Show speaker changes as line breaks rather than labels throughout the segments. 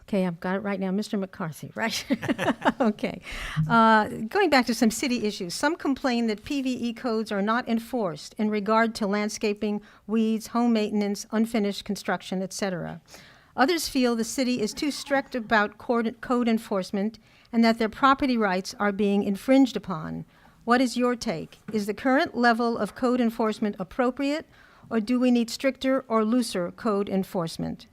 Okay, I've got it right now. Mr. McCarthy, right? Okay. Going back to some city issues, some complain that PVE codes are not enforced in regard to landscaping, weeds, home maintenance, unfinished construction, etc. Others feel the city is too strict about code enforcement and that their property rights are being infringed upon. What is your take? Is the current level of code enforcement appropriate, or do we need stricter or looser code enforcement?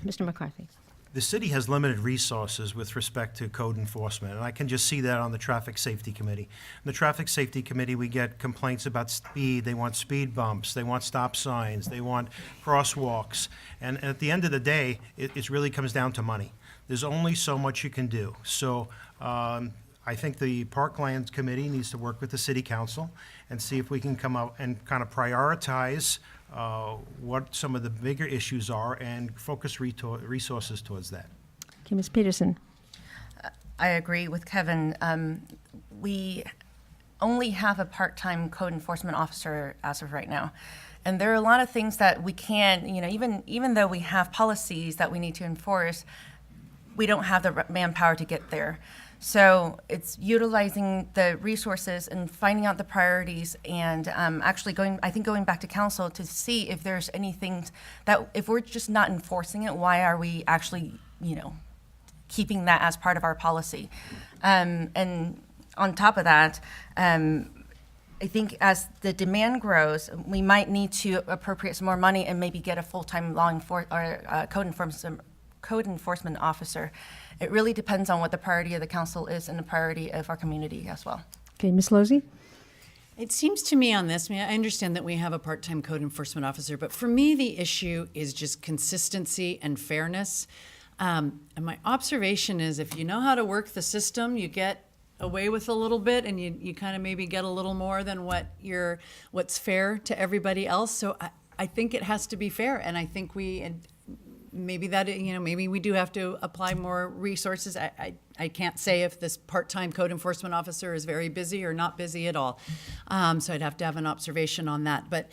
Mr. McCarthy.
The city has limited resources with respect to code enforcement, and I can just see that on the Traffic Safety Committee. In the Traffic Safety Committee, we get complaints about speed. They want speed bumps. They want stop signs. They want crosswalks. And at the end of the day, it really comes down to money. There's only so much you can do. So I think the Parklands Committee needs to work with the City Council and see if we can come out and kind of prioritize what some of the bigger issues are and focus resources towards that.
Okay, Ms. Peterson.
I agree with Kevin. We only have a part-time code enforcement officer as of right now. And there are a lot of things that we can't, even though we have policies that we need to enforce, we don't have the manpower to get there. So it's utilizing the resources and finding out the priorities and actually going back to council to see if there's anything that, if we're just not enforcing it, why are we actually, keeping that as part of our policy? And on top of that, I think as the demand grows, we might need to appropriate some more money and maybe get a full-time code enforcement officer. It really depends on what the priority of the council is and the priority of our community as well.
Okay, Ms. Losey.
It seems to me on this, I understand that we have a part-time code enforcement officer, but for me, the issue is just consistency and fairness. And my observation is if you know how to work the system, you get away with a little bit and you kind of maybe get a little more than what's fair to everybody else. So I think it has to be fair, and I think maybe we do have to apply more resources. I can't say if this part-time code enforcement officer is very busy or not busy at all. So I'd have to have an observation on that. But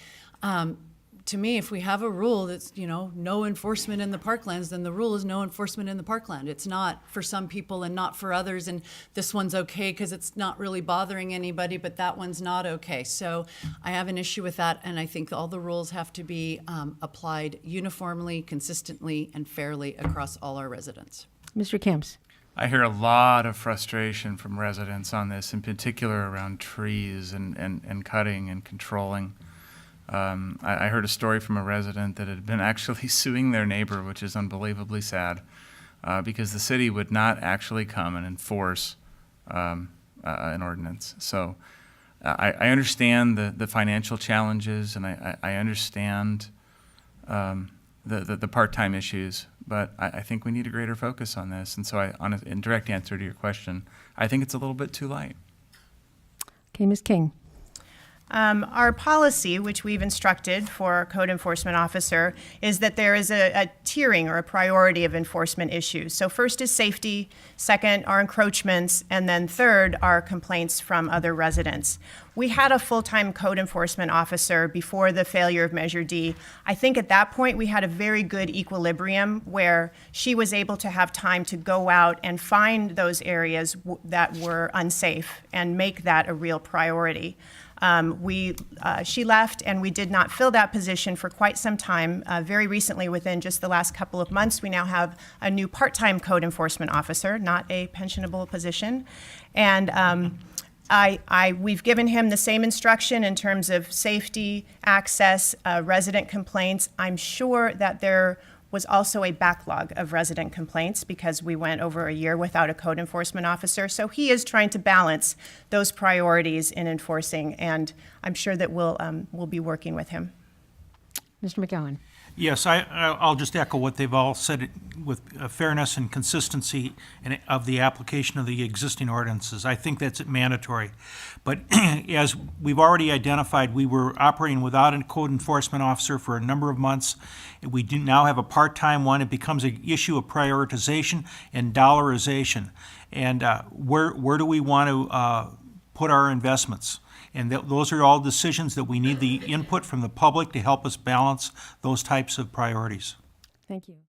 to me, if we have a rule that's, no enforcement in the parklands, then the rule is no enforcement in the parkland. It's not for some people and not for others, and this one's okay because it's not really bothering anybody, but that one's not okay. So I have an issue with that, and I think all the rules have to be applied uniformly, consistently, and fairly across all our residents. Mr.
Camps.
I hear a lot of frustration from residents on this, in particular around trees and cutting and controlling. I heard a story from a resident that had been actually suing their neighbor, which is unbelievably sad, because the city would not actually come and enforce an ordinance. So I understand the financial challenges, and I understand the part-time issues, but I think we need a greater focus on this. And so in direct answer to your question, I think it's a little bit too light.
Okay, Ms. King.
Our policy, which we've instructed for our code enforcement officer, is that there is a tiering or a priority of enforcement issues. So first is safety, second are encroachments, and then third are complaints from other residents. We had a full-time code enforcement officer before the failure of Measure D. I think at that point we had a very good equilibrium where she was able to have time to go out and find those areas that were unsafe and make that a real priority. She left, and we did not fill that position for quite some time. Very recently, within just the last couple of months, we now have a new part-time code enforcement officer, not a pensionable position. And we've given him the same instruction in terms of safety, access, resident complaints. I'm sure that there was also a backlog of resident complaints because we went over a year without a code enforcement officer. So he is trying to balance those priorities in enforcing, and I'm sure that we'll be working with him.
Mr. McGowan.
Yes, I'll just echo what they've all said with fairness and consistency of the application of the existing ordinances. I think that's mandatory. But as we've already identified, we were operating without a code enforcement officer for a number of months. We do now have a part-time one. It becomes an issue of prioritization and dollarization. And where do we want to put our investments? And those are all decisions that we need the input from the public to help us balance those types of priorities.
Thank you.